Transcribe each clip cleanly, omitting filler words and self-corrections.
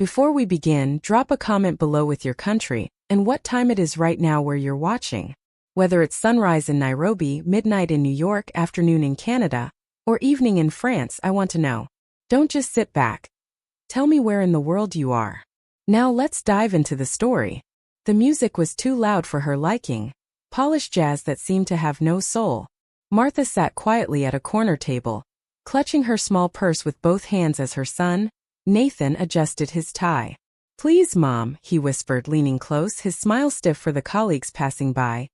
Before we begin, drop a comment below with your country and what time it is right now where you're watching. Whether it's sunrise in Nairobi, midnight in New York, afternoon in Canada, or evening in France, I want to know. Don't just sit back. Tell me where in the world you are. Now let's dive into the story. The music was too loud for her liking. Polished jazz that seemed to have no soul. Martha sat quietly at a corner table, clutching her small purse with both hands as her son, Nathan, adjusted his tie. "Please, Mom," he whispered, leaning close, his smile stiff for the colleagues passing by.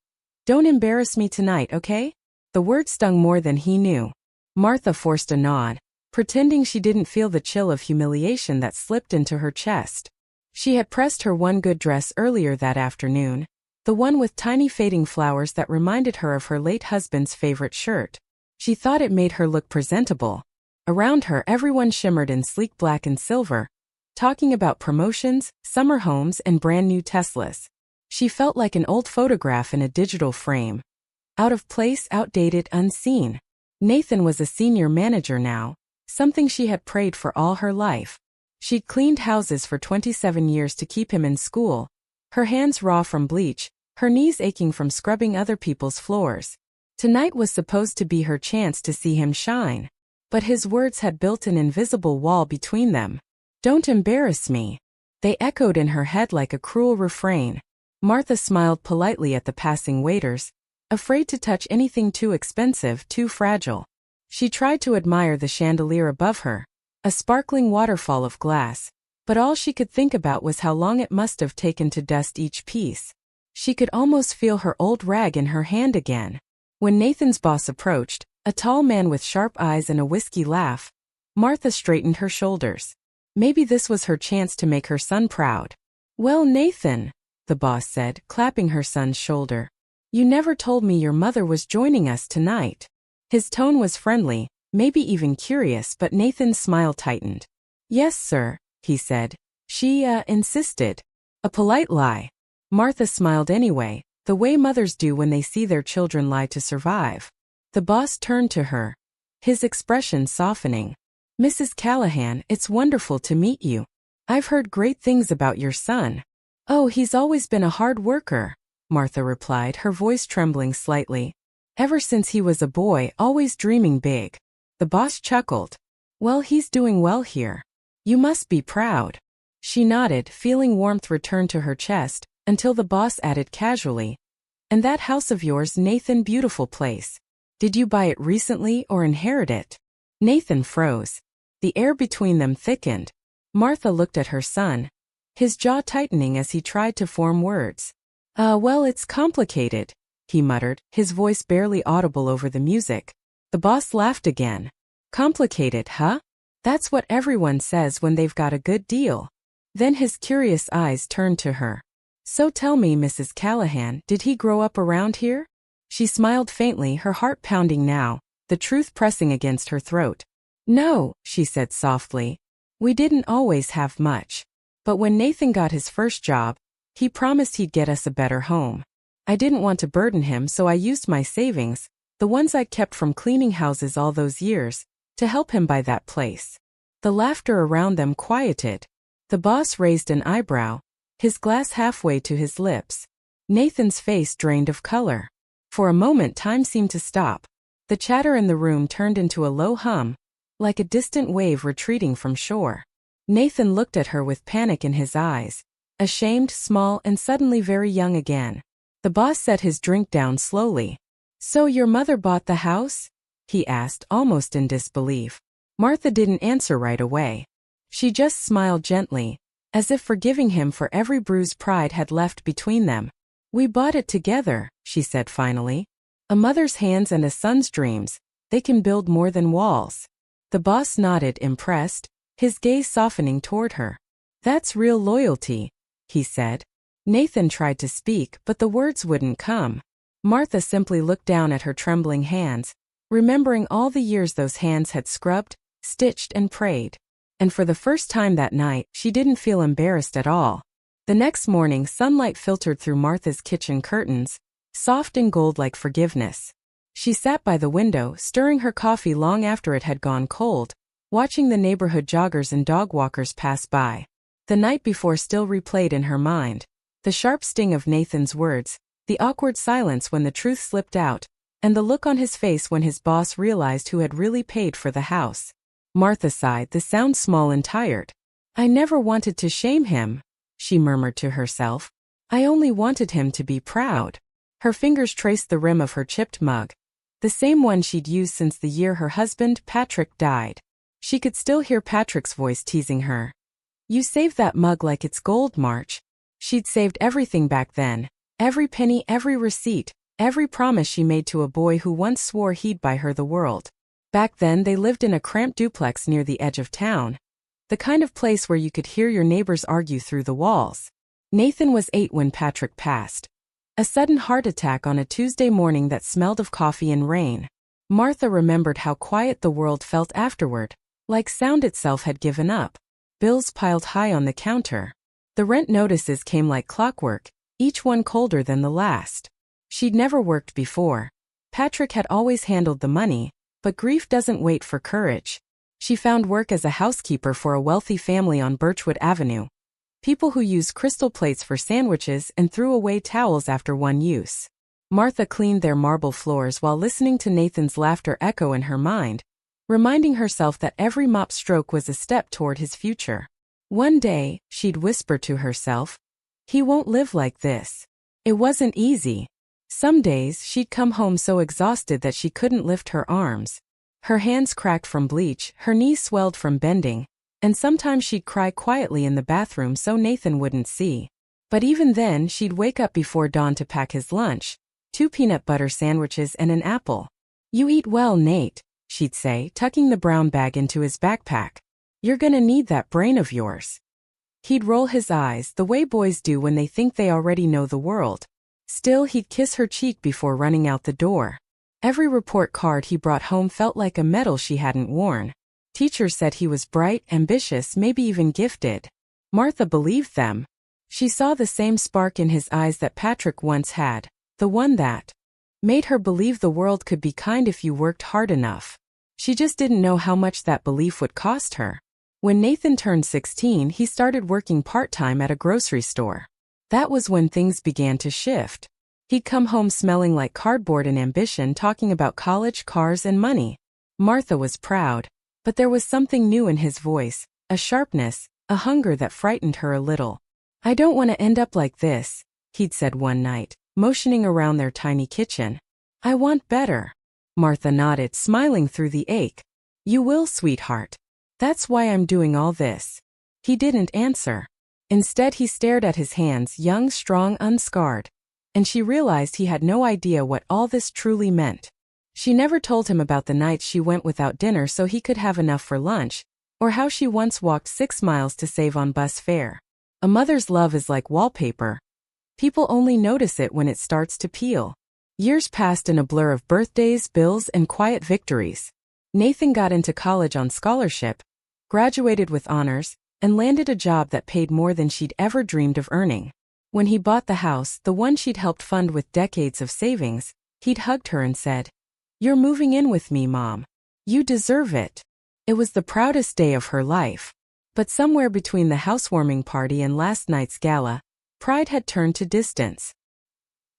"Don't embarrass me tonight, okay?" The word stung more than he knew. Martha forced a nod, pretending she didn't feel the chill of humiliation that slipped into her chest. She had pressed her one good dress earlier that afternoon, the one with tiny fading flowers that reminded her of her late husband's favorite shirt. She thought it made her look presentable. Around her, everyone shimmered in sleek black and silver, talking about promotions, summer homes, and brand new Teslas. She felt like an old photograph in a digital frame. Out of place, outdated, unseen. Nathan was a senior manager now, something she had prayed for all her life. She'd cleaned houses for 27 years to keep him in school, her hands raw from bleach, her knees aching from scrubbing other people's floors. Tonight was supposed to be her chance to see him shine. But his words had built an invisible wall between them. "Don't embarrass me." They echoed in her head like a cruel refrain. Martha smiled politely at the passing waiters, afraid to touch anything too expensive, too fragile. She tried to admire the chandelier above her, a sparkling waterfall of glass, but all she could think about was how long it must have taken to dust each piece. She could almost feel her old rag in her hand again. When Nathan's boss approached, a tall man with sharp eyes and a whiskey laugh, Martha straightened her shoulders. Maybe this was her chance to make her son proud. "Well, Nathan," the boss said, clapping her son's shoulder, "you never told me your mother was joining us tonight." His tone was friendly, maybe even curious, but Nathan's smile tightened. "Yes, sir," he said. "She, insisted." A polite lie. Martha smiled anyway, the way mothers do when they see their children lie to survive. The boss turned to her, his expression softening. "Mrs. Callahan, it's wonderful to meet you. I've heard great things about your son." "Oh, he's always been a hard worker," Martha replied, her voice trembling slightly. "Ever since he was a boy, always dreaming big." The boss chuckled. "Well, he's doing well here. You must be proud." She nodded, feeling warmth return to her chest, until the boss added casually, "And that house of yours, Nathan, beautiful place. Did you buy it recently or inherit it?" Nathan froze. The air between them thickened. Martha looked at her son, his jaw tightening as he tried to form words. Well, it's complicated," he muttered, his voice barely audible over the music. The boss laughed again. "Complicated, huh? That's what everyone says when they've got a good deal." Then his curious eyes turned to her. "So tell me, Mrs. Callahan, did he grow up around here?" She smiled faintly, her heart pounding now, the truth pressing against her throat. "No," she said softly. "We didn't always have much. But when Nathan got his first job, he promised he'd get us a better home. I didn't want to burden him, so I used my savings, the ones I'd kept from cleaning houses all those years, to help him buy that place." The laughter around them quieted. The boss raised an eyebrow, his glass halfway to his lips. Nathan's face drained of color. For a moment time seemed to stop. The chatter in the room turned into a low hum, like a distant wave retreating from shore. Nathan looked at her with panic in his eyes, ashamed, small, and suddenly very young again. The boss set his drink down slowly. "So your mother bought the house?" he asked, almost in disbelief. Martha didn't answer right away. She just smiled gently, as if forgiving him for every bruise pride had left between them. "We bought it together," she said finally. "A mother's hands and a son's dreams, they can build more than walls." The boss nodded, impressed, his gaze softening toward her. "That's real loyalty," he said. Nathan tried to speak, but the words wouldn't come. Martha simply looked down at her trembling hands, remembering all the years those hands had scrubbed, stitched, and prayed. And for the first time that night, she didn't feel embarrassed at all. The next morning, sunlight filtered through Martha's kitchen curtains, soft and gold like forgiveness. She sat by the window, stirring her coffee long after it had gone cold, watching the neighborhood joggers and dog walkers pass by. The night before still replayed in her mind. The sharp sting of Nathan's words, the awkward silence when the truth slipped out, and the look on his face when his boss realized who had really paid for the house. Martha sighed, "This sounds small and tired. I never wanted to shame him," she murmured to herself. "I only wanted him to be proud." Her fingers traced the rim of her chipped mug, the same one she'd used since the year her husband, Patrick, died. She could still hear Patrick's voice teasing her. "You saved that mug like it's gold, March." She'd saved everything back then. Every penny, every receipt, every promise she made to a boy who once swore he'd buy her the world. Back then they lived in a cramped duplex near the edge of town. The kind of place where you could hear your neighbors argue through the walls. Nathan was 8 when Patrick passed. A sudden heart attack on a Tuesday morning that smelled of coffee and rain. Martha remembered how quiet the world felt afterward, like sound itself had given up. Bills piled high on the counter. The rent notices came like clockwork, each one colder than the last. She'd never worked before. Patrick had always handled the money, but grief doesn't wait for courage. She found work as a housekeeper for a wealthy family on Birchwood Avenue. People who used crystal plates for sandwiches and threw away towels after one use. Martha cleaned their marble floors while listening to Nathan's laughter echo in her mind, reminding herself that every mop stroke was a step toward his future. One day, she'd whisper to herself, "He won't live like this." It wasn't easy. Some days, she'd come home so exhausted that she couldn't lift her arms. Her hands cracked from bleach, her knees swelled from bending, and sometimes she'd cry quietly in the bathroom so Nathan wouldn't see. But even then, she'd wake up before dawn to pack his lunch, 2 peanut butter sandwiches and an apple. "You eat well, Nate," she'd say, tucking the brown bag into his backpack. "You're gonna need that brain of yours." He'd roll his eyes, the way boys do when they think they already know the world. Still, he'd kiss her cheek before running out the door. Every report card he brought home felt like a medal she hadn't worn. Teachers said he was bright, ambitious, maybe even gifted. Martha believed them. She saw the same spark in his eyes that Patrick once had, the one that made her believe the world could be kind if you worked hard enough. She just didn't know how much that belief would cost her. When Nathan turned 16, he started working part-time at a grocery store. That was when things began to shift. He'd come home smelling like cardboard and ambition, talking about college, cars, and money. Martha was proud. But there was something new in his voice, a sharpness, a hunger that frightened her a little. "I don't want to end up like this," he'd said one night, motioning around their tiny kitchen. "I want better." Martha nodded, smiling through the ache. "You will, sweetheart. That's why I'm doing all this." He didn't answer. Instead, he stared at his hands, young, strong, unscarred. And she realized he had no idea what all this truly meant. She never told him about the nights she went without dinner so he could have enough for lunch, or how she once walked 6 miles to save on bus fare. A mother's love is like wallpaper. People only notice it when it starts to peel. Years passed in a blur of birthdays, bills, and quiet victories. Nathan got into college on scholarship, graduated with honors, and landed a job that paid more than she'd ever dreamed of earning. When he bought the house, the one she'd helped fund with decades of savings, he'd hugged her and said, "You're moving in with me, Mom. You deserve it." It was the proudest day of her life. But somewhere between the housewarming party and last night's gala, pride had turned to distance.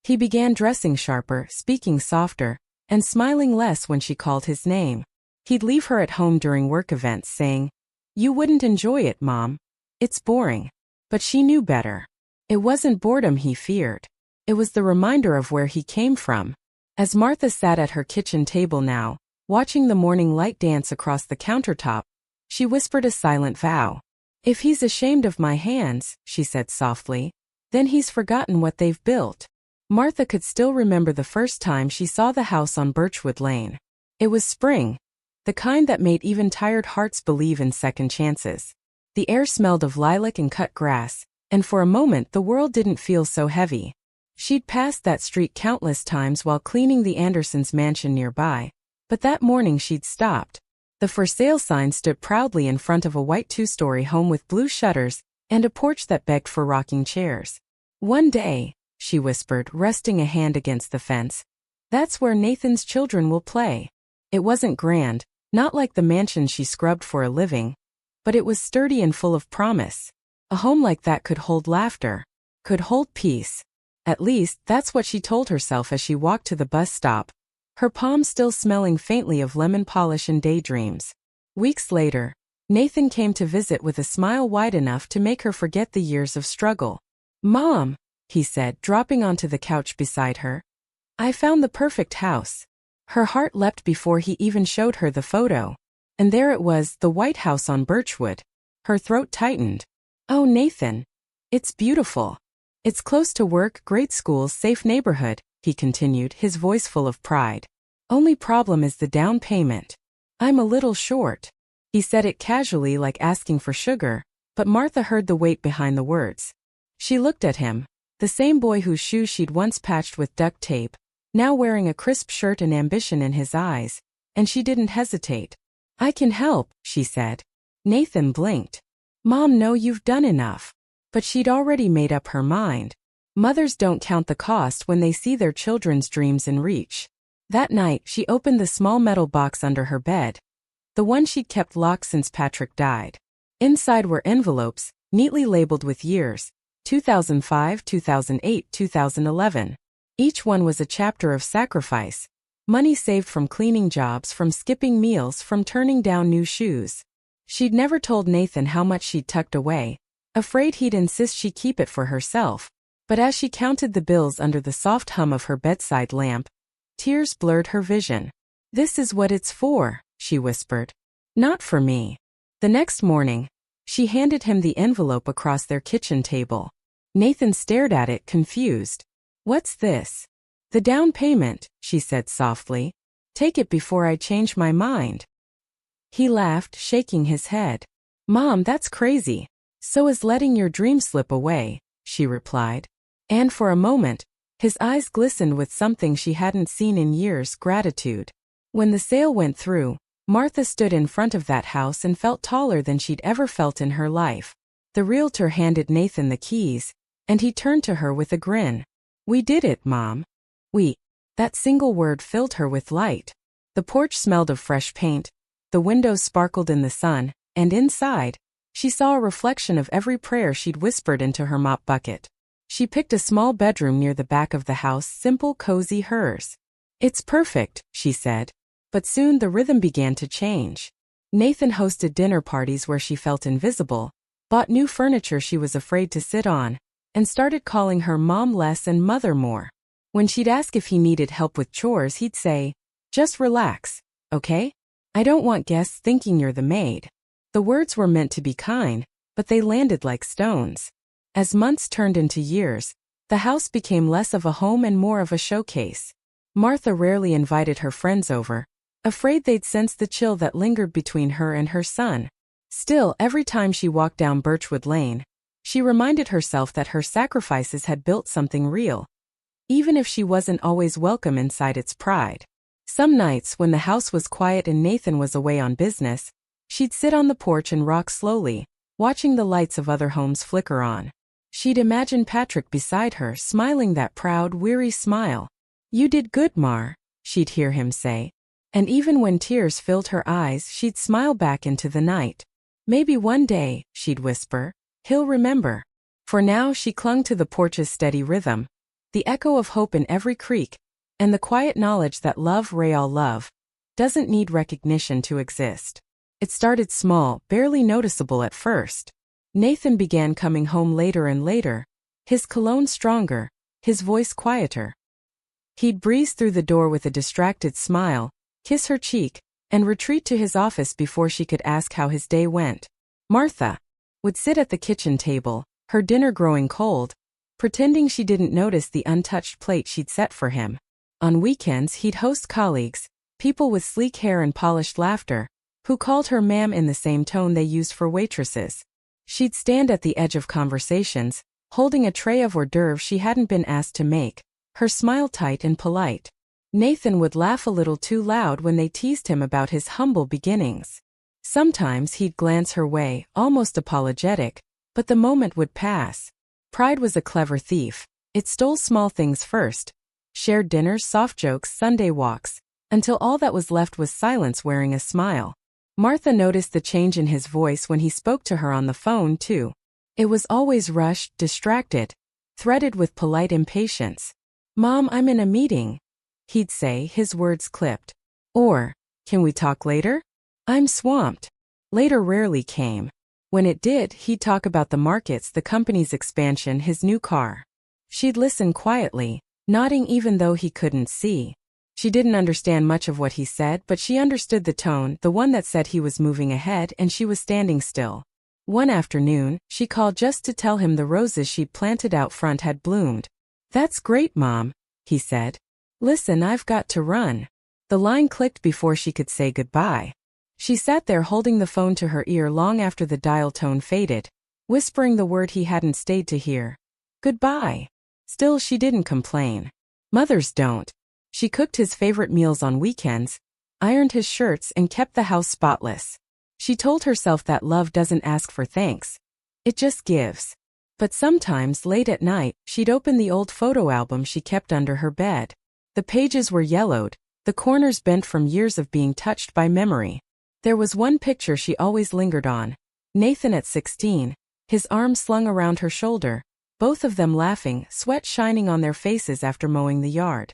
He began dressing sharper, speaking softer, and smiling less when she called his name. He'd leave her at home during work events saying, "You wouldn't enjoy it, Mom. It's boring." But she knew better. It wasn't boredom he feared. It was the reminder of where he came from. As Martha sat at her kitchen table now, watching the morning light dance across the countertop, she whispered a silent vow. "If he's ashamed of my hands," she said softly, "then he's forgotten what they've built." Martha could still remember the first time she saw the house on Birchwood Lane. It was spring, the kind that made even tired hearts believe in second chances. The air smelled of lilac and cut grass, and for a moment the world didn't feel so heavy. She'd passed that street countless times while cleaning the Andersons' mansion nearby, but that morning she'd stopped. The for sale sign stood proudly in front of a white 2-story home with blue shutters and a porch that begged for rocking chairs. "One day," she whispered, resting a hand against the fence, "that's where Nathan's children will play." It wasn't grand, not like the mansion she scrubbed for a living, but it was sturdy and full of promise. A home like that could hold laughter, could hold peace. At least, that's what she told herself as she walked to the bus stop, her palms still smelling faintly of lemon polish and daydreams. Weeks later, Nathan came to visit with a smile wide enough to make her forget the years of struggle. "Mom," he said, dropping onto the couch beside her, "I found the perfect house." Her heart leapt before he even showed her the photo. And there it was, the White House on Birchwood. Her throat tightened. "Oh, Nathan. It's beautiful. It's close to work, great schools, safe neighborhood," he continued, his voice full of pride. "Only problem is the down payment. I'm a little short." He said it casually, like asking for sugar, but Martha heard the weight behind the words. She looked at him, the same boy whose shoes she'd once patched with duct tape, now wearing a crisp shirt and ambition in his eyes, and she didn't hesitate. "I can help," she said. Nathan blinked. "Mom, no, you've done enough." But she'd already made up her mind. Mothers don't count the cost when they see their children's dreams in reach. That night, she opened the small metal box under her bed, the one she'd kept locked since Patrick died. Inside were envelopes, neatly labeled with years: 2005, 2008, 2011. Each one was a chapter of sacrifice. Money saved from cleaning jobs, from skipping meals, from turning down new shoes. She'd never told Nathan how much she'd tucked away, afraid he'd insist she keep it for herself. But as she counted the bills under the soft hum of her bedside lamp, tears blurred her vision. "This is what it's for," she whispered. "Not for me." The next morning, she handed him the envelope across their kitchen table. Nathan stared at it, confused. "What's this?" "The down payment," she said softly. "Take it before I change my mind." He laughed, shaking his head. "Mom, that's crazy. So is letting your dream slip away," she replied. And for a moment, his eyes glistened with something she hadn't seen in years: gratitude. When the sale went through, Martha stood in front of that house and felt taller than she'd ever felt in her life. The realtor handed Nathan the keys, and he turned to her with a grin. "We did it, Mom." "We." That single word filled her with light. The porch smelled of fresh paint, the windows sparkled in the sun, and inside, she saw a reflection of every prayer she'd whispered into her mop bucket. She picked a small bedroom near the back of the house, simple, cozy, hers. "It's perfect," she said. But soon the rhythm began to change. Nathan hosted dinner parties where she felt invisible, bought new furniture she was afraid to sit on, and started calling her mom less and mother more. When she'd ask if he needed help with chores, he'd say, "Just relax, okay? I don't want guests thinking you're the maid." The words were meant to be kind, but they landed like stones. As months turned into years, the house became less of a home and more of a showcase. Martha rarely invited her friends over, afraid they'd sense the chill that lingered between her and her son. Still, every time she walked down Birchwood Lane, she reminded herself that her sacrifices had built something real, even if she wasn't always welcome inside its pride. Some nights, when the house was quiet and Nathan was away on business, she'd sit on the porch and rock slowly, watching the lights of other homes flicker on. She'd imagine Patrick beside her, smiling that proud, weary smile. "You did good, Mar," she'd hear him say. And even when tears filled her eyes, she'd smile back into the night. "Maybe one day," she'd whisper, "he'll remember." For now, she clung to the porch's steady rhythm, the echo of hope in every creak, and the quiet knowledge that love, real love, doesn't need recognition to exist. It started small, barely noticeable at first. Nathan began coming home later and later, his cologne stronger, his voice quieter. He'd breeze through the door with a distracted smile, kiss her cheek, and retreat to his office before she could ask how his day went. Martha would sit at the kitchen table, her dinner growing cold, pretending she didn't notice the untouched plate she'd set for him. On weekends, he'd host colleagues, people with sleek hair and polished laughter, who called her ma'am in the same tone they used for waitresses. She'd stand at the edge of conversations, holding a tray of hors d'oeuvres she hadn't been asked to make, her smile tight and polite. Nathan would laugh a little too loud when they teased him about his humble beginnings. Sometimes he'd glance her way, almost apologetic, but the moment would pass. Pride was a clever thief. It stole small things first: shared dinners, soft jokes, Sunday walks, until all that was left was silence wearing a smile. Martha noticed the change in his voice when he spoke to her on the phone, too. It was always rushed, distracted, threaded with polite impatience. "Mom, I'm in a meeting," he'd say, his words clipped. Or, "Can we talk later? I'm swamped." Later rarely came. When it did, he'd talk about the markets, the company's expansion, his new car. She'd listen quietly, nodding even though he couldn't see. She didn't understand much of what he said, but she understood the tone, the one that said he was moving ahead and she was standing still. One afternoon, she called just to tell him the roses she'd planted out front had bloomed. "That's great, Mom," he said. "Listen, I've got to run." The line clicked before she could say goodbye. She sat there holding the phone to her ear long after the dial tone faded, whispering the word he hadn't stayed to hear. Goodbye. Still, she didn't complain. Mothers don't. She cooked his favorite meals on weekends, ironed his shirts, and kept the house spotless. She told herself that love doesn't ask for thanks. It just gives. But sometimes, late at night, she'd open the old photo album she kept under her bed. The pages were yellowed, the corners bent from years of being touched by memory. There was one picture she always lingered on. Nathan at 16, his arm slung around her shoulder, both of them laughing, sweat shining on their faces after mowing the yard.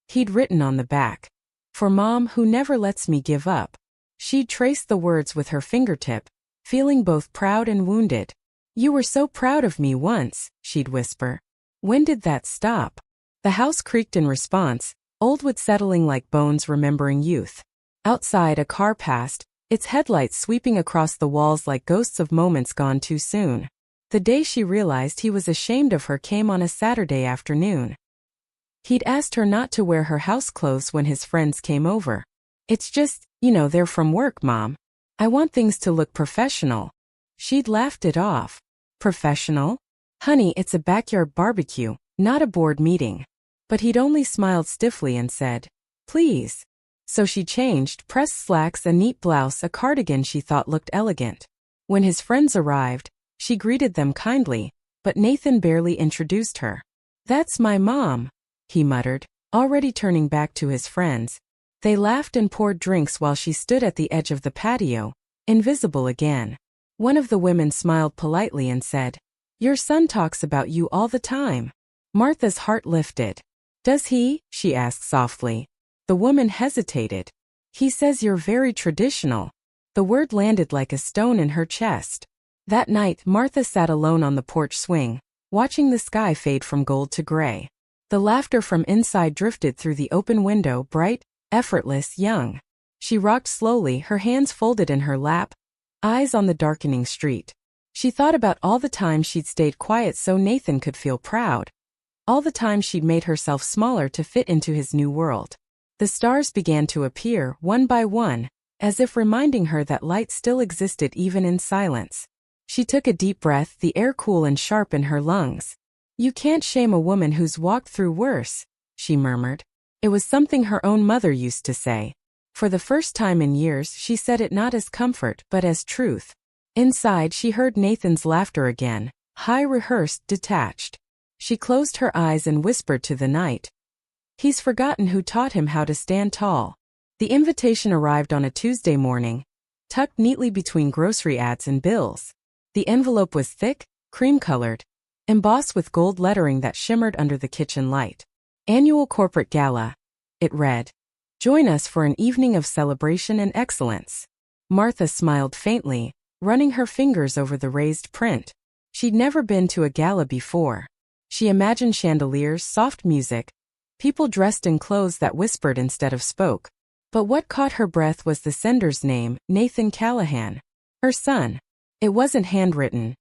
He'd written on the back, "For Mom who never lets me give up." She'd traced the words with her fingertip, feeling both proud and wounded. "You were so proud of me once," she'd whisper. "When did that stop?" The house creaked in response, old wood settling like bones remembering youth. Outside, a car passed, its headlights sweeping across the walls like ghosts of moments gone too soon. The day she realized he was ashamed of her came on a Saturday afternoon. He'd asked her not to wear her house clothes when his friends came over. "It's just, they're from work, Mom. I want things to look professional." She'd laughed it off. "Professional? Honey, it's a backyard barbecue, not a board meeting." But he'd only smiled stiffly and said, "Please." So she changed, pressed slacks, a neat blouse, a cardigan she thought looked elegant. When his friends arrived, she greeted them kindly, but Nathan barely introduced her. "That's my mom," he muttered, already turning back to his friends. They laughed and poured drinks while she stood at the edge of the patio, invisible again. One of the women smiled politely and said, "Your son talks about you all the time." Martha's heart lifted. "Does he?" she asked softly. The woman hesitated. "He says you're very traditional." The word landed like a stone in her chest. That night, Martha sat alone on the porch swing, watching the sky fade from gold to gray. The laughter from inside drifted through the open window, bright, effortless, young. She rocked slowly, her hands folded in her lap, eyes on the darkening street. She thought about all the time she'd stayed quiet so Nathan could feel proud. All the time she'd made herself smaller to fit into his new world. The stars began to appear, one by one, as if reminding her that light still existed even in silence. She took a deep breath, the air cool and sharp in her lungs. "You can't shame a woman who's walked through worse," she murmured. It was something her own mother used to say. For the first time in years, she said it not as comfort but as truth. Inside, she heard Nathan's laughter again, high, rehearsed, detached. She closed her eyes and whispered to the night, "He's forgotten who taught him how to stand tall." The invitation arrived on a Tuesday morning, tucked neatly between grocery ads and bills. The envelope was thick, cream-colored, embossed with gold lettering that shimmered under the kitchen light. "Annual Corporate Gala," it read. "Join us for an evening of celebration and excellence." Martha smiled faintly, running her fingers over the raised print. She'd never been to a gala before. She imagined chandeliers, soft music, people dressed in clothes that whispered instead of spoke. But what caught her breath was the sender's name, Nathan Callahan. Her son. It wasn't handwritten.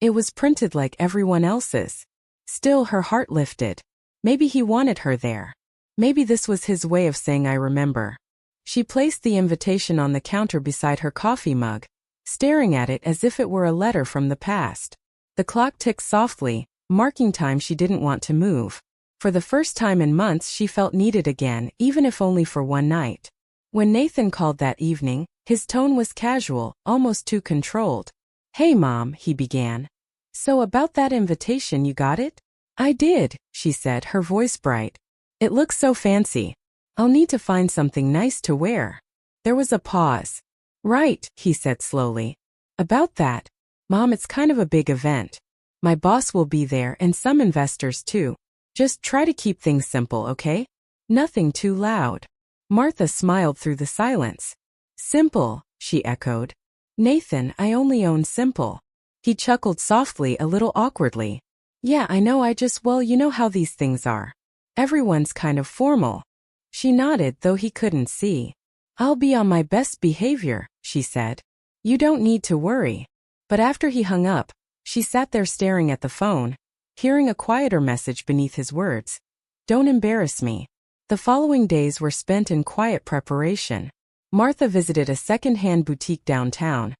It was printed like everyone else's. Still, her heart lifted. Maybe he wanted her there. Maybe this was his way of saying "I remember." She placed the invitation on the counter beside her coffee mug, staring at it as if it were a letter from the past. The clock ticked softly, marking time she didn't want to move. For the first time in months she felt needed again, even if only for one night. When Nathan called that evening, his tone was casual, almost too controlled. "Hey Mom," he began. "So about that invitation, you got it?" "I did," she said, her voice bright. "It looks so fancy. I'll need to find something nice to wear." There was a pause. "Right," he said slowly. "About that. Mom, it's kind of a big event. My boss will be there and some investors too. Just try to keep things simple, okay? Nothing too loud. Martha smiled through the silence. Simple, she echoed. Nathan, I only own simple. He chuckled softly, a little awkwardly. Yeah, I know, well, you know how these things are. Everyone's kind of formal. She nodded, though he couldn't see. I'll be on my best behavior, she said. You don't need to worry. But after he hung up, she sat there staring at the phone, hearing a quieter message beneath his words. Don't embarrass me. The following days were spent in quiet preparation. Martha visited a second-hand boutique downtown,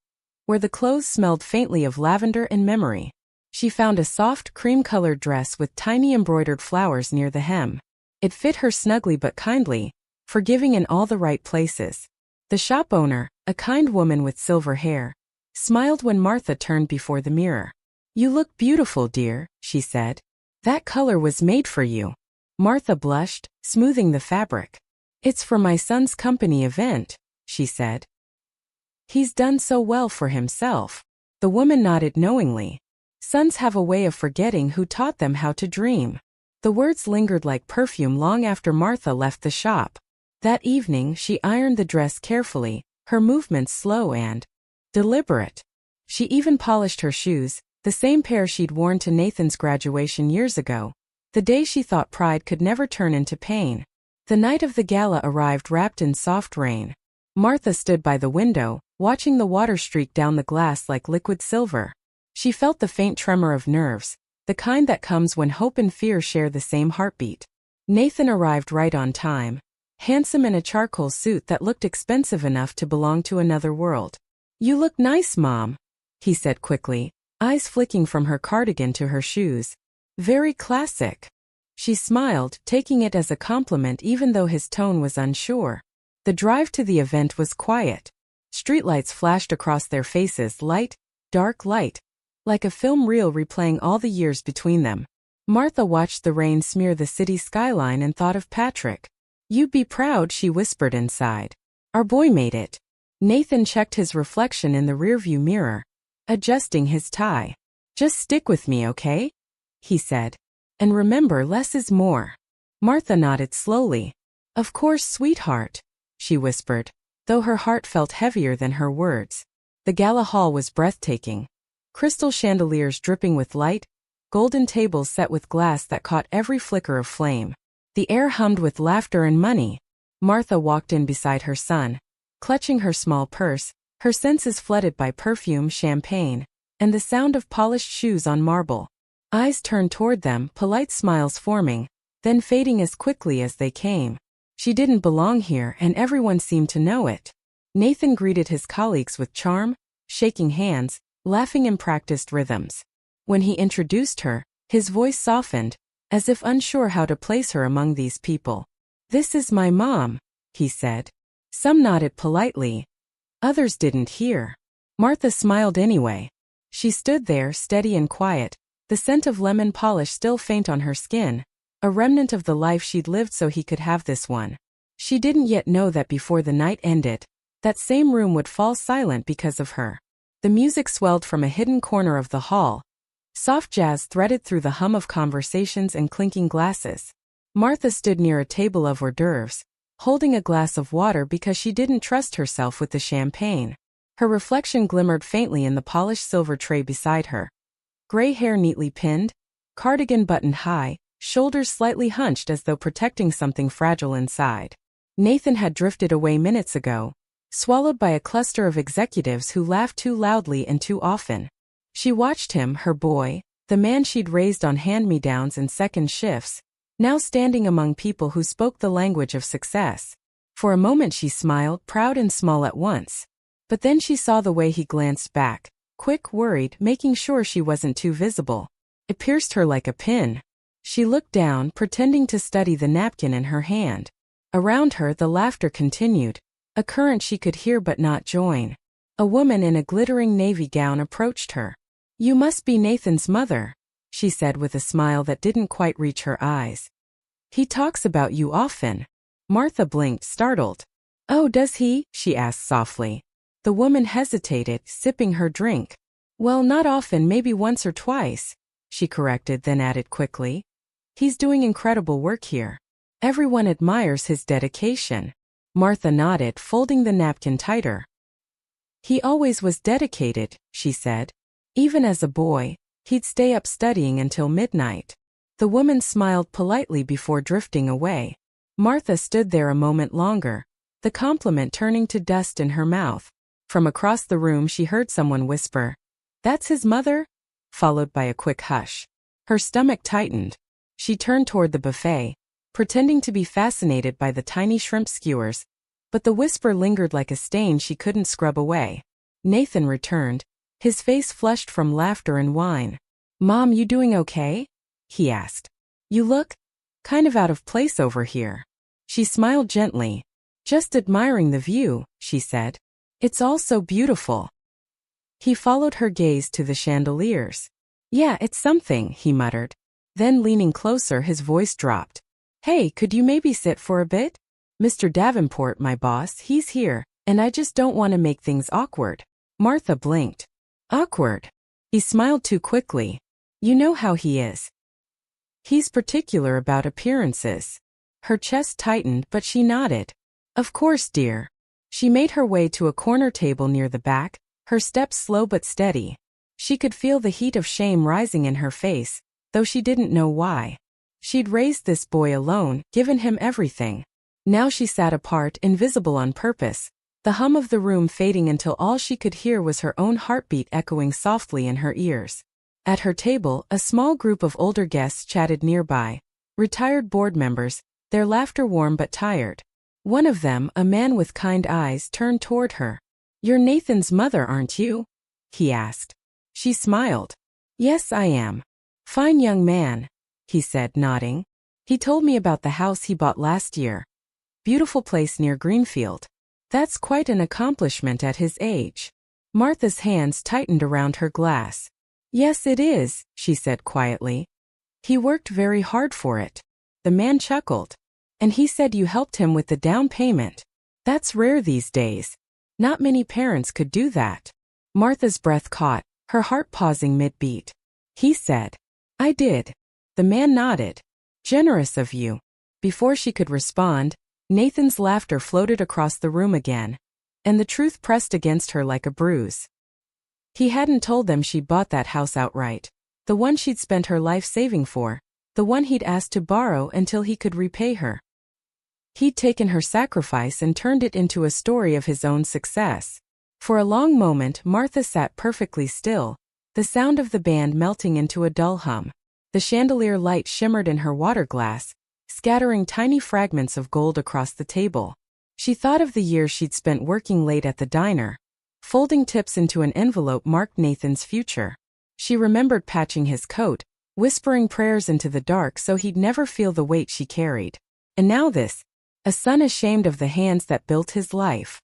where the clothes smelled faintly of lavender and memory. She found a soft, cream-colored dress with tiny embroidered flowers near the hem. It fit her snugly but kindly, forgiving in all the right places. The shop owner, a kind woman with silver hair, smiled when Martha turned before the mirror. You look beautiful, dear, she said. That color was made for you. Martha blushed, smoothing the fabric. It's for my son's company event, she said. He's done so well for himself. The woman nodded knowingly. Sons have a way of forgetting who taught them how to dream. The words lingered like perfume long after Martha left the shop. That evening she ironed the dress carefully, her movements slow and deliberate. She even polished her shoes, the same pair she'd worn to Nathan's graduation years ago, the day she thought pride could never turn into pain. The night of the gala arrived wrapped in soft rain. Martha stood by the window, watching the water streak down the glass like liquid silver. She felt the faint tremor of nerves, the kind that comes when hope and fear share the same heartbeat. Nathan arrived right on time, handsome in a charcoal suit that looked expensive enough to belong to another world. You look nice, Mom, he said quickly, eyes flicking from her cardigan to her shoes. Very classic. She smiled, taking it as a compliment even though his tone was unsure. The drive to the event was quiet. Streetlights flashed across their faces, light, dark light, like a film reel replaying all the years between them. Martha watched the rain smear the city skyline and thought of Patrick. You'd be proud, she whispered inside. Our boy made it. Nathan checked his reflection in the rearview mirror, adjusting his tie. Just stick with me, okay? He said. And remember, less is more. Martha nodded slowly. Of course, sweetheart, she whispered, though her heart felt heavier than her words. The gala hall was breathtaking. Crystal chandeliers dripping with light, golden tables set with glass that caught every flicker of flame. The air hummed with laughter and money. Martha walked in beside her son, clutching her small purse, her senses flooded by perfume, champagne, and the sound of polished shoes on marble. Eyes turned toward them, polite smiles forming, then fading as quickly as they came. She didn't belong here and everyone seemed to know it. Nathan greeted his colleagues with charm, shaking hands, laughing in practiced rhythms. When he introduced her, his voice softened, as if unsure how to place her among these people. This is my mom, he said. Some nodded politely. Others didn't hear. Martha smiled anyway. She stood there, steady and quiet, the scent of lemon polish still faint on her skin, a remnant of the life she'd lived so he could have this one. She didn't yet know that before the night ended, that same room would fall silent because of her. The music swelled from a hidden corner of the hall. Soft jazz threaded through the hum of conversations and clinking glasses. Martha stood near a table of hors d'oeuvres, holding a glass of water because she didn't trust herself with the champagne. Her reflection glimmered faintly in the polished silver tray beside her. Gray hair neatly pinned, cardigan buttoned high, shoulders slightly hunched as though protecting something fragile inside. Nathan had drifted away minutes ago, swallowed by a cluster of executives who laughed too loudly and too often. She watched him, her boy, the man she'd raised on hand-me-downs and second shifts, now standing among people who spoke the language of success. For a moment she smiled, proud and small at once. But then she saw the way he glanced back, quick, worried, making sure she wasn't too visible. It pierced her like a pin. She looked down, pretending to study the napkin in her hand. Around her the laughter continued, a current she could hear but not join. A woman in a glittering navy gown approached her. You must be Nathan's mother, she said with a smile that didn't quite reach her eyes. He talks about you often. Martha blinked, startled. Oh, does he? She asked softly. The woman hesitated, sipping her drink. Well, not often, maybe once or twice, she corrected, then added quickly. He's doing incredible work here. Everyone admires his dedication. Martha nodded, folding the napkin tighter. He always was dedicated, she said. Even as a boy, he'd stay up studying until midnight. The woman smiled politely before drifting away. Martha stood there a moment longer, the compliment turning to dust in her mouth. From across the room she heard someone whisper, "That's his mother?" followed by a quick hush. Her stomach tightened. She turned toward the buffet, pretending to be fascinated by the tiny shrimp skewers, but the whisper lingered like a stain she couldn't scrub away. Nathan returned, his face flushed from laughter and wine. "Mom, you doing okay?" he asked. "You look kind of out of place over here." She smiled gently. "Just admiring the view," she said. "It's all so beautiful." He followed her gaze to the chandeliers. "Yeah, it's something," he muttered. Then leaning closer, his voice dropped. "Hey, could you maybe sit for a bit? Mr. Davenport, my boss, he's here, and I just don't want to make things awkward." Martha blinked. "Awkward?" He smiled too quickly. "You know how he is. He's particular about appearances." Her chest tightened, but she nodded. "Of course, dear." She made her way to a corner table near the back, her steps slow but steady. She could feel the heat of shame rising in her face, though she didn't know why. She'd raised this boy alone, given him everything. Now she sat apart, invisible on purpose, the hum of the room fading until all she could hear was her own heartbeat echoing softly in her ears. At her table, a small group of older guests chatted nearby, retired board members, their laughter warm but tired. One of them, a man with kind eyes, turned toward her. "You're Nathan's mother, aren't you?" he asked. She smiled. "Yes, I am." "Fine young man," he said, nodding. "He told me about the house he bought last year. Beautiful place near Greenfield. That's quite an accomplishment at his age." Martha's hands tightened around her glass. "Yes, it is," she said quietly. "He worked very hard for it." The man chuckled. "And he said you helped him with the down payment. That's rare these days. Not many parents could do that." Martha's breath caught, her heart pausing mid-beat. "He said." "I did." The man nodded. "Generous of you." Before she could respond, Nathan's laughter floated across the room again, and the truth pressed against her like a bruise. He hadn't told them she'd bought that house outright, the one she'd spent her life saving for, the one he'd asked to borrow until he could repay her. He'd taken her sacrifice and turned it into a story of his own success. For a long moment Martha sat perfectly still, the sound of the band melting into a dull hum. The chandelier light shimmered in her water glass, scattering tiny fragments of gold across the table. She thought of the years she'd spent working late at the diner, folding tips into an envelope marked Nathan's future. She remembered patching his coat, whispering prayers into the dark so he'd never feel the weight she carried. And now this. A son ashamed of the hands that built his life.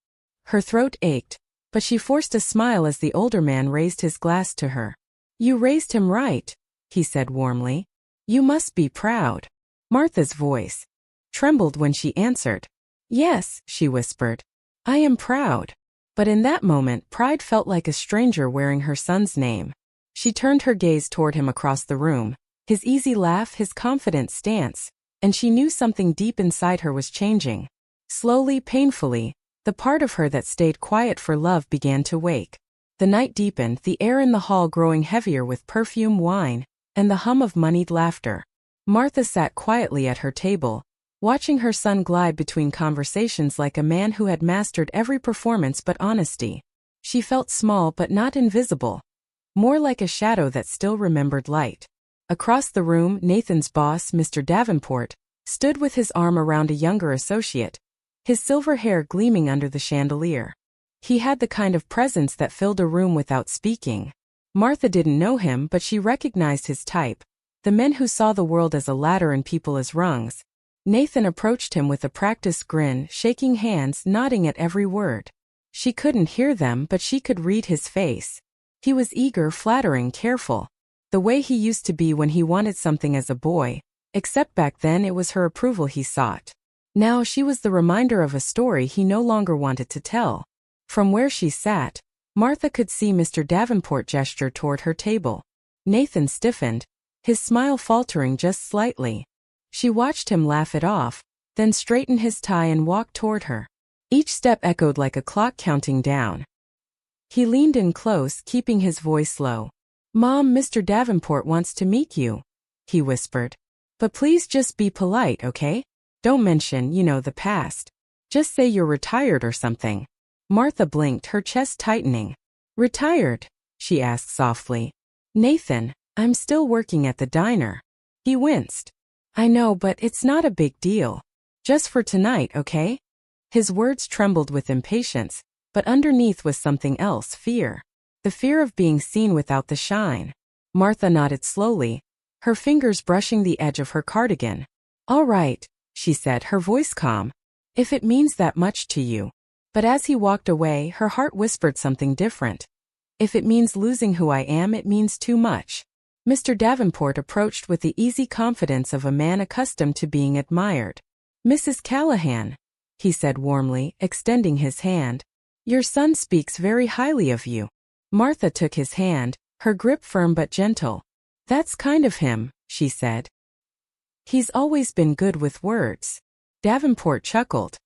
Her throat ached, but she forced a smile as the older man raised his glass to her. "You raised him right," he said warmly. "You must be proud." Martha's voice trembled when she answered. "Yes," she whispered. "I am proud." But in that moment, pride felt like a stranger wearing her son's name. She turned her gaze toward him across the room, his easy laugh, his confident stance, and she knew something deep inside her was changing. Slowly, painfully, the part of her that stayed quiet for love began to wake. The night deepened, the air in the hall growing heavier with perfume, wine, and the hum of moneyed laughter. Martha sat quietly at her table, watching her son glide between conversations like a man who had mastered every performance but honesty. She felt small but not invisible, more like a shadow that still remembered light. Across the room, Nathan's boss, Mr. Davenport, stood with his arm around a younger associate, his silver hair gleaming under the chandelier. He had the kind of presence that filled a room without speaking. Martha didn't know him, but she recognized his type, the men who saw the world as a ladder and people as rungs. Nathan approached him with a practiced grin, shaking hands, nodding at every word. She couldn't hear them, but she could read his face. He was eager, flattering, careful. The way he used to be when he wanted something as a boy, except back then it was her approval he sought. Now she was the reminder of a story he no longer wanted to tell. From where she sat, Martha could see Mr. Davenport gesture toward her table. Nathan stiffened, his smile faltering just slightly. She watched him laugh it off, then straighten his tie and walk toward her. Each step echoed like a clock counting down. He leaned in close, keeping his voice low. "Mom, Mr. Davenport wants to meet you," he whispered. "But please just be polite, okay? Don't mention, the past. Just say you're retired or something." Martha blinked, her chest tightening. "Retired?" she asked softly. "Nathan, I'm still working at the diner." He winced. "I know, but it's not a big deal. Just for tonight, okay?" His words trembled with impatience, but underneath was something else, fear. The fear of being seen without the shine. Martha nodded slowly, her fingers brushing the edge of her cardigan. "All right," she said, her voice calm. "If it means that much to you." But as he walked away, her heart whispered something different. "If it means losing who I am, it means too much." Mr. Davenport approached with the easy confidence of a man accustomed to being admired. "Mrs. Callahan," he said warmly, extending his hand. "Your son speaks very highly of you." Martha took his hand, her grip firm but gentle. "That's kind of him," she said. "He's always been good with words." Davenport chuckled.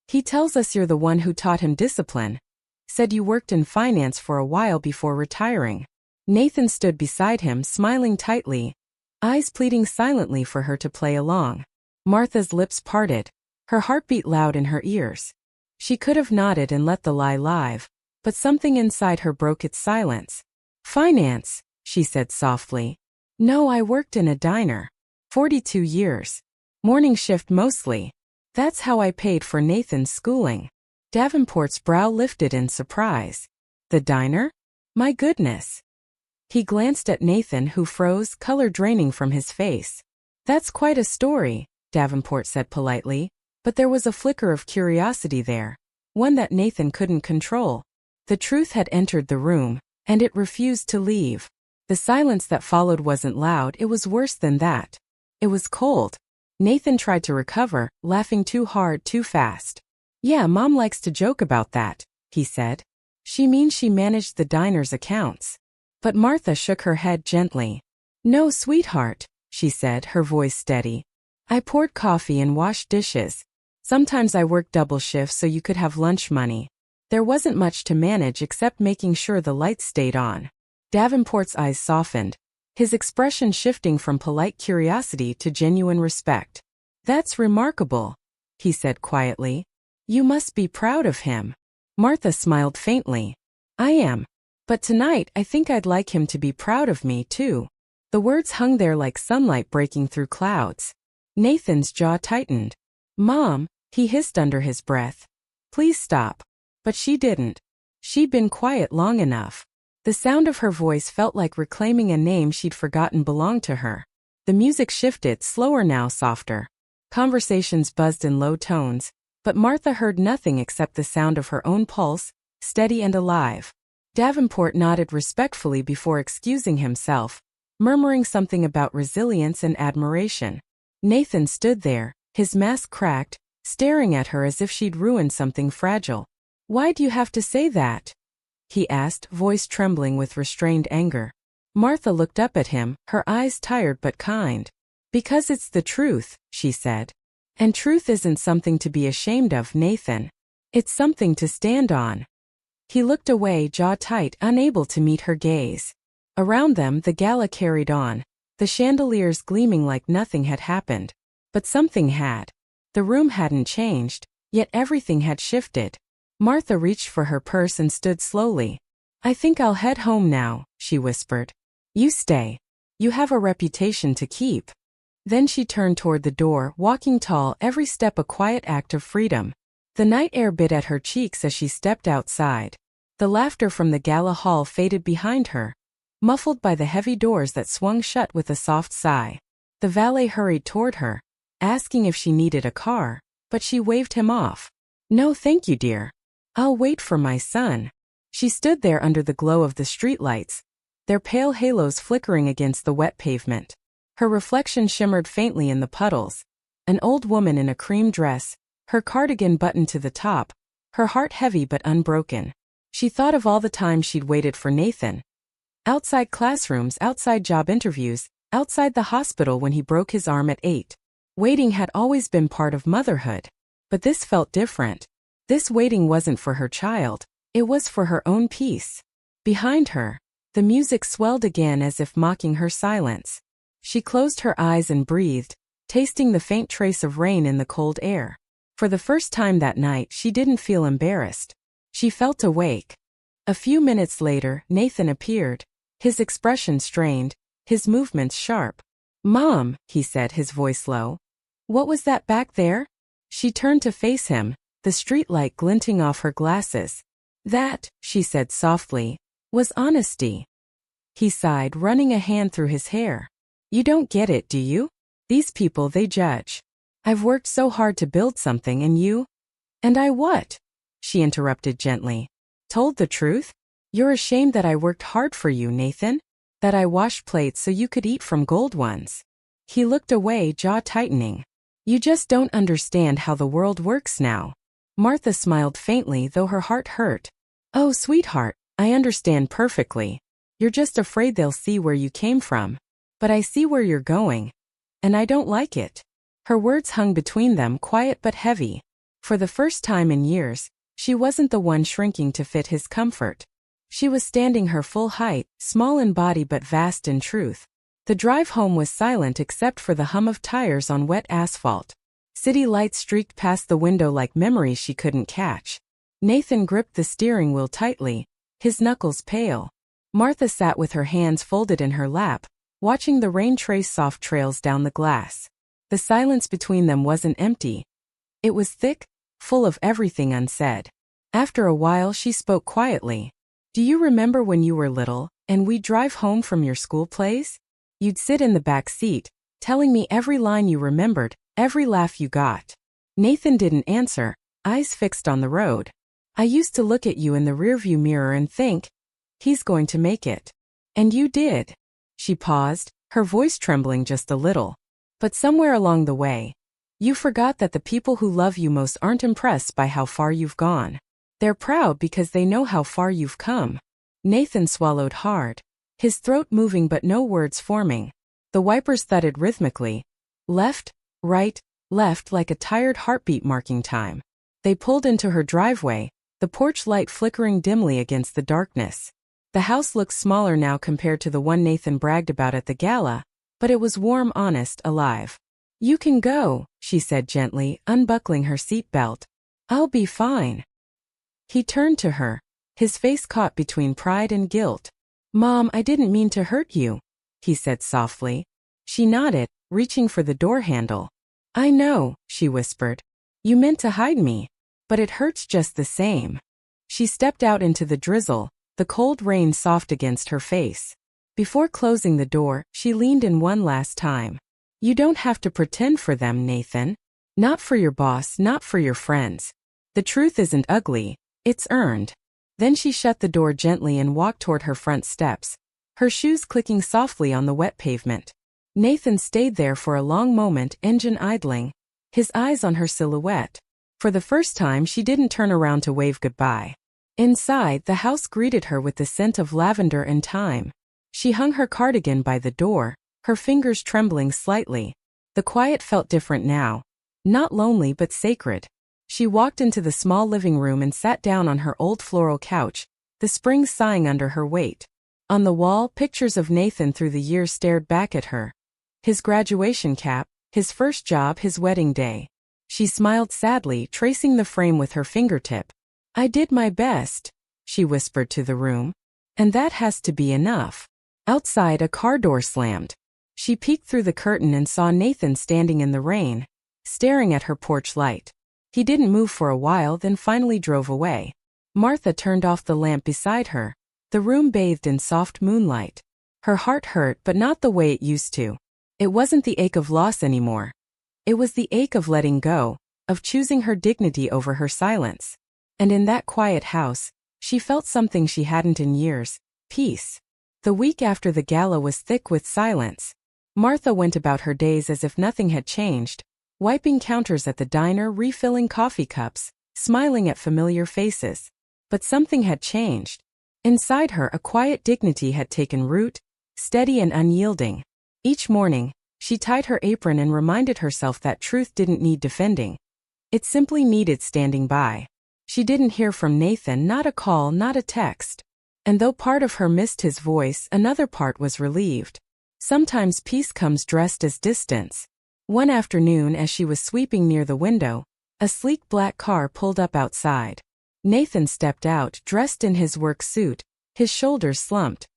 "He tells us you're the one who taught him discipline. Said you worked in finance for a while before retiring." Nathan stood beside him, smiling tightly, eyes pleading silently for her to play along. Martha's lips parted, her heartbeat loud in her ears. She could have nodded and let the lie live, but something inside her broke its silence. "Finance," she said softly. "No, I worked in a diner. 42 years. Morning shift mostly. That's how I paid for Nathan's schooling." Davenport's brow lifted in surprise. "The diner? My goodness." He glanced at Nathan, who froze, color draining from his face. "That's quite a story," Davenport said politely, but there was a flicker of curiosity there, one that Nathan couldn't control. The truth had entered the room, and it refused to leave. The silence that followed wasn't loud, it was worse than that. It was cold. Nathan tried to recover, laughing too hard, too fast. "Yeah, Mom likes to joke about that," he said. "She means she managed the diner's accounts." But Martha shook her head gently. "No, sweetheart," she said, her voice steady. "I poured coffee and washed dishes. Sometimes I worked double shifts so you could have lunch money. There wasn't much to manage except making sure the lights stayed on." Davenport's eyes softened, his expression shifting from polite curiosity to genuine respect. "That's remarkable," he said quietly. "You must be proud of him." Martha smiled faintly. "I am. But tonight I think I'd like him to be proud of me, too." The words hung there like sunlight breaking through clouds. Nathan's jaw tightened. "Mom," he hissed under his breath. "Please stop." But she didn't. She'd been quiet long enough. The sound of her voice felt like reclaiming a name she'd forgotten belonged to her. The music shifted, slower now, softer. Conversations buzzed in low tones, but Martha heard nothing except the sound of her own pulse, steady and alive. Davenport nodded respectfully before excusing himself, murmuring something about resilience and admiration. Nathan stood there, his mask cracked, staring at her as if she'd ruined something fragile. "Why do you have to say that?" he asked, voice trembling with restrained anger. Martha looked up at him, her eyes tired but kind. "Because it's the truth," she said. "And truth isn't something to be ashamed of, Nathan. It's something to stand on." He looked away, jaw tight, unable to meet her gaze. Around them, the gala carried on, the chandeliers gleaming like nothing had happened. But something had. The room hadn't changed, yet everything had shifted. Martha reached for her purse and stood slowly. "I think I'll head home now," she whispered. "You stay. You have a reputation to keep." Then she turned toward the door, walking tall, every step a quiet act of freedom. The night air bit at her cheeks as she stepped outside. The laughter from the gala hall faded behind her, muffled by the heavy doors that swung shut with a soft sigh. The valet hurried toward her, asking if she needed a car, but she waved him off. "No, thank you, dear. I'll wait for my son." She stood there under the glow of the streetlights, their pale halos flickering against the wet pavement. Her reflection shimmered faintly in the puddles. An old woman in a cream dress, her cardigan buttoned to the top, her heart heavy but unbroken. She thought of all the time she'd waited for Nathan. Outside classrooms, outside job interviews, outside the hospital when he broke his arm at 8. Waiting had always been part of motherhood. But this felt different. This waiting wasn't for her child. It was for her own peace. Behind her, the music swelled again as if mocking her silence. She closed her eyes and breathed, tasting the faint trace of rain in the cold air. For the first time that night, she didn't feel embarrassed. She felt awake. A few minutes later, Nathan appeared, his expression strained, his movements sharp. "Mom," he said, his voice low. "What was that back there?" She turned to face him, the streetlight glinting off her glasses. "That," she said softly, "was honesty." He sighed, running a hand through his hair. "You don't get it, do you? These people, they judge. I've worked so hard to build something and you—" "And I what?" she interrupted gently. "Told the truth? You're ashamed that I worked hard for you, Nathan? That I washed plates so you could eat from gold ones?" He looked away, jaw tightening. "You just don't understand how the world works now." Martha smiled faintly, though her heart hurt. "Oh, sweetheart, I understand perfectly. You're just afraid they'll see where you came from. But I see where you're going. And I don't like it." Her words hung between them, quiet but heavy. For the first time in years, she wasn't the one shrinking to fit his comfort. She was standing her full height, small in body but vast in truth. The drive home was silent except for the hum of tires on wet asphalt. City lights streaked past the window like memories she couldn't catch. Nathan gripped the steering wheel tightly, his knuckles pale. Martha sat with her hands folded in her lap, watching the rain trace soft trails down the glass. The silence between them wasn't empty. It was thick, full of everything unsaid. After a while she spoke quietly. "Do you remember when you were little, and we'd drive home from your school plays? You'd sit in the back seat, telling me every line you remembered, every laugh you got." Nathan didn't answer, eyes fixed on the road. "I used to look at you in the rearview mirror and think, he's going to make it. And you did." She paused, her voice trembling just a little. "But somewhere along the way, you forgot that the people who love you most aren't impressed by how far you've gone. They're proud because they know how far you've come." Nathan swallowed hard, his throat moving but no words forming. The wipers thudded rhythmically. Left, right, left, like a tired heartbeat marking time. They pulled into her driveway, the porch light flickering dimly against the darkness. The house looked smaller now compared to the one Nathan bragged about at the gala, but it was warm, honest, alive. "You can go," she said gently, unbuckling her seatbelt. "I'll be fine." He turned to her, his face caught between pride and guilt. "Mom, I didn't mean to hurt you," he said softly. She nodded, reaching for the door handle. "I know," she whispered. "You meant to hide me. But it hurts just the same." She stepped out into the drizzle, the cold rain soft against her face. Before closing the door, she leaned in one last time. "You don't have to pretend for them, Nathan. Not for your boss, not for your friends. The truth isn't ugly, it's earned." Then she shut the door gently and walked toward her front steps, her shoes clicking softly on the wet pavement. Nathan stayed there for a long moment, engine idling, his eyes on her silhouette. For the first time she didn't turn around to wave goodbye. Inside, the house greeted her with the scent of lavender and thyme. She hung her cardigan by the door, her fingers trembling slightly. The quiet felt different now. Not lonely but sacred. She walked into the small living room and sat down on her old floral couch, the spring sighing under her weight. On the wall, pictures of Nathan through the years stared back at her. His graduation cap, his first job, his wedding day. She smiled sadly, tracing the frame with her fingertip. "I did my best," she whispered to the room. "And that has to be enough." Outside, a car door slammed. She peeked through the curtain and saw Nathan standing in the rain, staring at her porch light. He didn't move for a while, then finally drove away. Martha turned off the lamp beside her. The room bathed in soft moonlight. Her heart hurt, but not the way it used to. It wasn't the ache of loss anymore. It was the ache of letting go, of choosing her dignity over her silence. And in that quiet house, she felt something she hadn't in years: peace. The week after the gala was thick with silence. Martha went about her days as if nothing had changed, wiping counters at the diner, refilling coffee cups, smiling at familiar faces. But something had changed. Inside her, a quiet dignity had taken root, steady and unyielding. Each morning, she tied her apron and reminded herself that truth didn't need defending. It simply needed standing by. She didn't hear from Nathan, not a call, not a text. And though part of her missed his voice, another part was relieved. Sometimes peace comes dressed as distance. One afternoon, as she was sweeping near the window, a sleek black car pulled up outside. Nathan stepped out, dressed in his work suit, his shoulders slumped.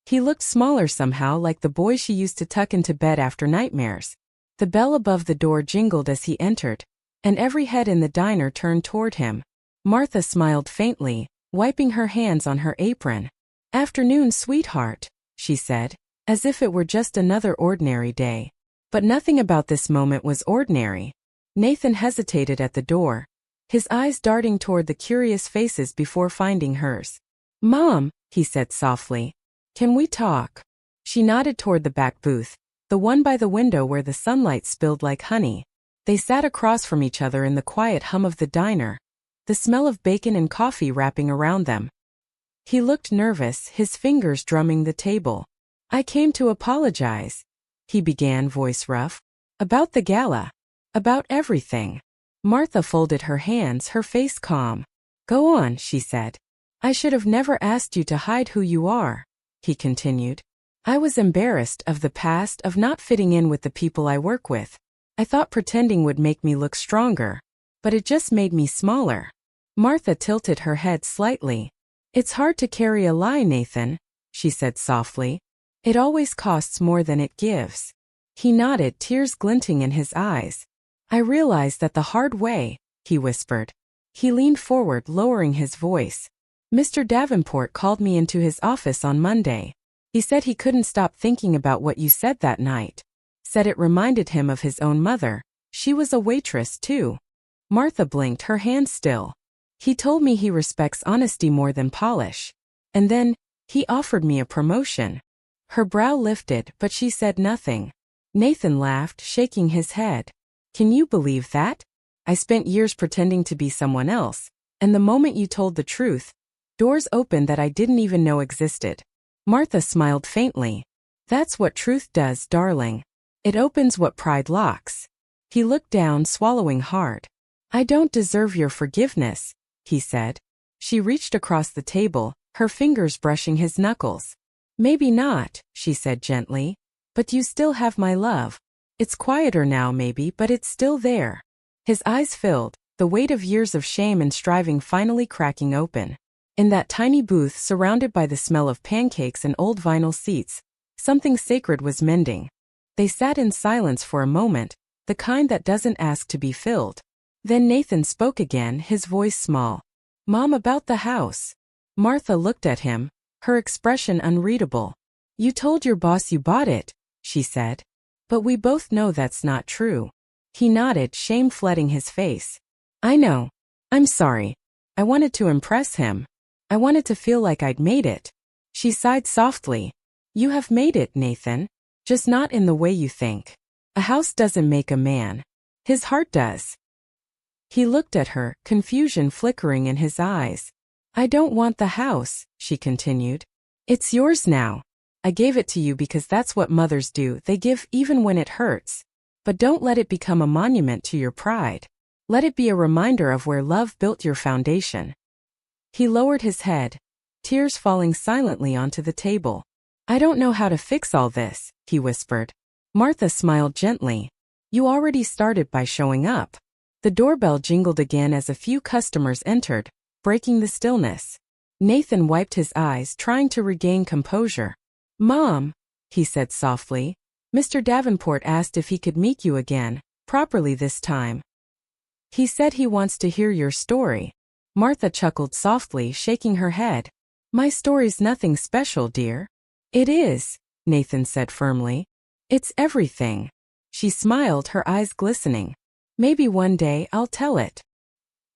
He looked smaller somehow, like the boy she used to tuck into bed after nightmares. The bell above the door jingled as he entered, and every head in the diner turned toward him. Martha smiled faintly, wiping her hands on her apron. "Afternoon, sweetheart," she said, as if it were just another ordinary day. But nothing about this moment was ordinary. Nathan hesitated at the door, his eyes darting toward the curious faces before finding hers. "Mom," he said softly, "can we talk?" She nodded toward the back booth, the one by the window where the sunlight spilled like honey. They sat across from each other in the quiet hum of the diner, the smell of bacon and coffee wrapping around them. He looked nervous, his fingers drumming the table. "I came to apologize," he began, voice rough. "About the gala. About everything." Martha folded her hands, her face calm. "Go on," she said. "I should have never asked you to hide who you are," he continued. "I was embarrassed of the past, of not fitting in with the people I work with. I thought pretending would make me look stronger, but it just made me smaller." Martha tilted her head slightly. "It's hard to carry a lie, Nathan," she said softly. "It always costs more than it gives." He nodded, tears glinting in his eyes. "I realized that the hard way," he whispered. He leaned forward, lowering his voice. "Mr. Davenport called me into his office on Monday. He said he couldn't stop thinking about what you said that night. Said it reminded him of his own mother. She was a waitress, too." Martha blinked, her hands still. "He told me he respects honesty more than polish. And then, he offered me a promotion." Her brow lifted, but she said nothing. Nathan laughed, shaking his head. "Can you believe that? I spent years pretending to be someone else, and the moment you told the truth, doors opened that I didn't even know existed." Martha smiled faintly. "That's what truth does, darling. It opens what pride locks." He looked down, swallowing hard. "I don't deserve your forgiveness," he said. She reached across the table, her fingers brushing his knuckles. "Maybe not," she said gently. "But you still have my love. It's quieter now maybe, but it's still there." His eyes filled, the weight of years of shame and striving finally cracking open. In that tiny booth, surrounded by the smell of pancakes and old vinyl seats, something sacred was mending. They sat in silence for a moment, the kind that doesn't ask to be filled. Then Nathan spoke again, his voice small. "Mom, about the house." Martha looked at him, her expression unreadable. "You told your boss you bought it," she said. "But we both know that's not true." He nodded, shame flooding his face. "I know. I'm sorry. I wanted to impress him. I wanted to feel like I'd made it." She sighed softly. "You have made it, Nathan. Just not in the way you think. A house doesn't make a man. His heart does." He looked at her, confusion flickering in his eyes. "I don't want the house," she continued. "It's yours now. I gave it to you because that's what mothers do, they give even when it hurts. But don't let it become a monument to your pride. Let it be a reminder of where love built your foundation." He lowered his head, tears falling silently onto the table. "I don't know how to fix all this," he whispered. Martha smiled gently. "You already started by showing up." The doorbell jingled again as a few customers entered, breaking the stillness. Nathan wiped his eyes, trying to regain composure. "Mom," he said softly, "Mr. Davenport asked if he could meet you again, properly this time. He said he wants to hear your story." Martha chuckled softly, shaking her head. "My story's nothing special, dear." "It is," Nathan said firmly. "It's everything." She smiled, her eyes glistening. "Maybe one day I'll tell it."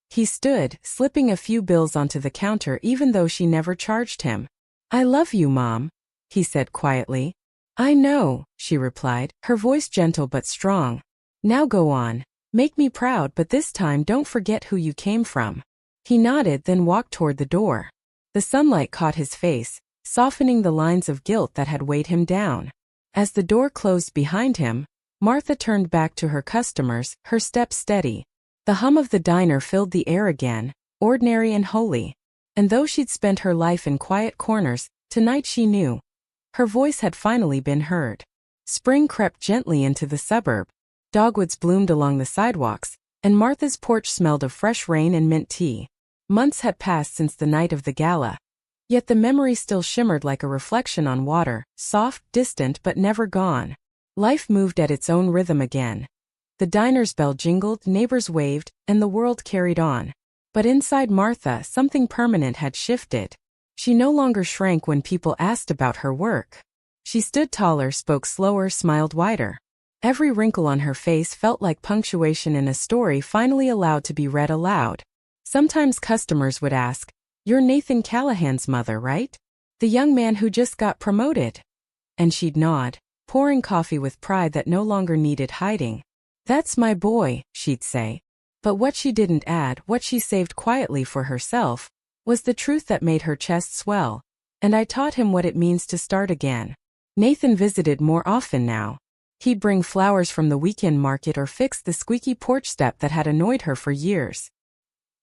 He stood, slipping a few bills onto the counter even though she never charged him. "I love you, Mom," he said quietly. "I know," she replied, her voice gentle but strong. "Now go on. Make me proud, but this time don't forget who you came from." He nodded, then walked toward the door. The sunlight caught his face, softening the lines of guilt that had weighed him down. As the door closed behind him, Martha turned back to her customers, her step steady. The hum of the diner filled the air again, ordinary and holy. And though she'd spent her life in quiet corners, tonight she knew. Her voice had finally been heard. Spring crept gently into the suburb. Dogwoods bloomed along the sidewalks, and Martha's porch smelled of fresh rain and mint tea. Months had passed since the night of the gala. Yet the memory still shimmered like a reflection on water, soft, distant but never gone. Life moved at its own rhythm again. The diner's bell jingled, neighbors waved, and the world carried on. But inside Martha, something permanent had shifted. She no longer shrank when people asked about her work. She stood taller, spoke slower, smiled wider. Every wrinkle on her face felt like punctuation in a story finally allowed to be read aloud. Sometimes customers would ask, "You're Nathan Callahan's mother, right? The young man who just got promoted?" And she'd nod, pouring coffee with pride that no longer needed hiding. "That's my boy," she'd say. But what she didn't add, what she saved quietly for herself, was the truth that made her chest swell. "And I taught him what it means to start again." Nathan visited more often now. He'd bring flowers from the weekend market or fix the squeaky porch step that had annoyed her for years.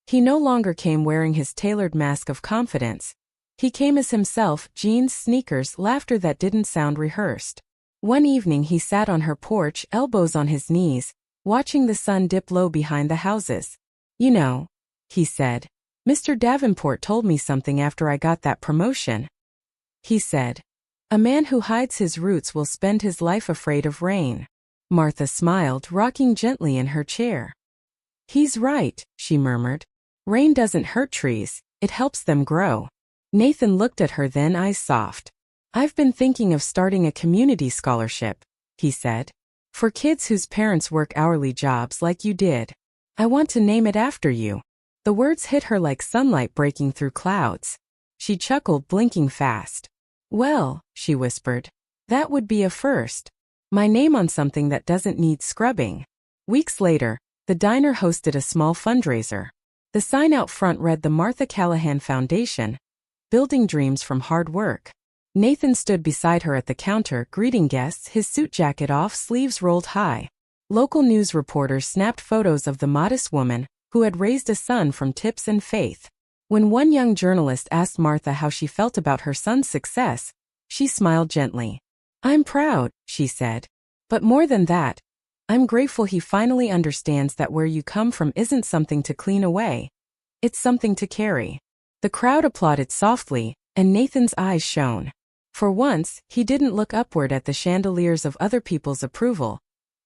He no longer came wearing his tailored mask of confidence. He came as himself, jeans, sneakers, laughter that didn't sound rehearsed. One evening he sat on her porch, elbows on his knees, watching the sun dip low behind the houses. "You know," he said, "Mr. Davenport told me something after I got that promotion. He said, 'A man who hides his roots will spend his life afraid of rain.'" Martha smiled, rocking gently in her chair. "He's right," she murmured. "Rain doesn't hurt trees, it helps them grow." Nathan looked at her, then eyes soft. "I've been thinking of starting a community scholarship," he said, "for kids whose parents work hourly jobs like you did. I want to name it after you." The words hit her like sunlight breaking through clouds. She chuckled, blinking fast. "Well," she whispered, "that would be a first. My name on something that doesn't need scrubbing." Weeks later, the diner hosted a small fundraiser. The sign out front read the Martha Callahan Foundation, building dreams from hard work. Nathan stood beside her at the counter, greeting guests, his suit jacket off, sleeves rolled high. Local news reporters snapped photos of the modest woman, who had raised a son from tips and faith. When one young journalist asked Martha how she felt about her son's success, she smiled gently. "I'm proud," she said. "But more than that, I'm grateful he finally understands that where you come from isn't something to clean away. It's something to carry." The crowd applauded softly, and Nathan's eyes shone. For once, he didn't look upward at the chandeliers of other people's approval.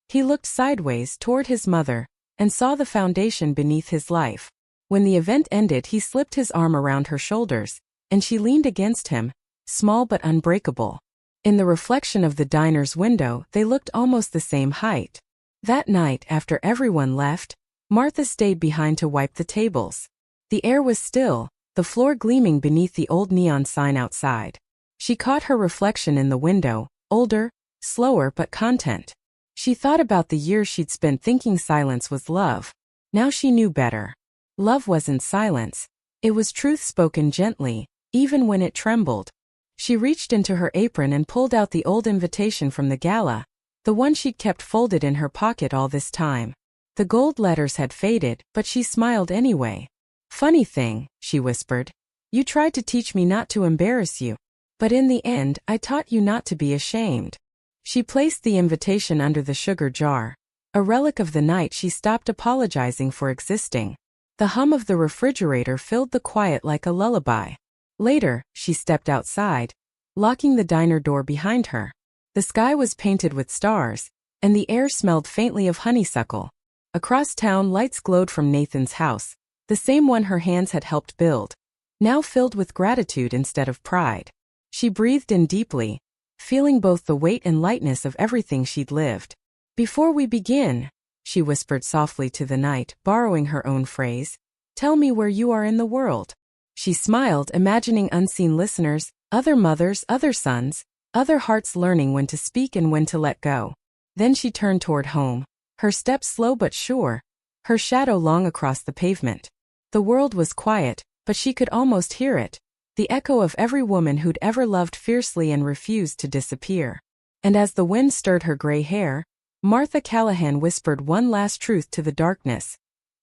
He looked sideways toward his mother, and saw the foundation beneath his life. When the event ended, he slipped his arm around her shoulders, and she leaned against him, small but unbreakable. In the reflection of the diner's window, they looked almost the same height. That night, after everyone left, Martha stayed behind to wipe the tables. The air was still, the floor gleaming beneath the old neon sign outside. She caught her reflection in the window, older, slower but content. She thought about the years she'd spent thinking silence was love. Now she knew better. Love wasn't silence. It was truth spoken gently, even when it trembled. She reached into her apron and pulled out the old invitation from the gala, the one she'd kept folded in her pocket all this time. The gold letters had faded, but she smiled anyway. "Funny thing," she whispered. "You tried to teach me not to embarrass you. But in the end, I taught you not to be ashamed." She placed the invitation under the sugar jar. A relic of the night she stopped apologizing for existing. The hum of the refrigerator filled the quiet like a lullaby. Later, she stepped outside, locking the diner door behind her. The sky was painted with stars, and the air smelled faintly of honeysuckle. Across town, lights glowed from Nathan's house, the same one her hands had helped build, now filled with gratitude instead of pride. She breathed in deeply, feeling both the weight and lightness of everything she'd lived. "Before we begin," she whispered softly to the night, borrowing her own phrase, "tell me where you are in the world." She smiled, imagining unseen listeners, other mothers, other sons, other hearts learning when to speak and when to let go. Then she turned toward home, her steps slow but sure, her shadow long across the pavement. The world was quiet, but she could almost hear it, the echo of every woman who'd ever loved fiercely and refused to disappear. And as the wind stirred her gray hair, Martha Callahan whispered one last truth to the darkness.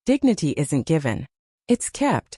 Dignity isn't given. It's kept.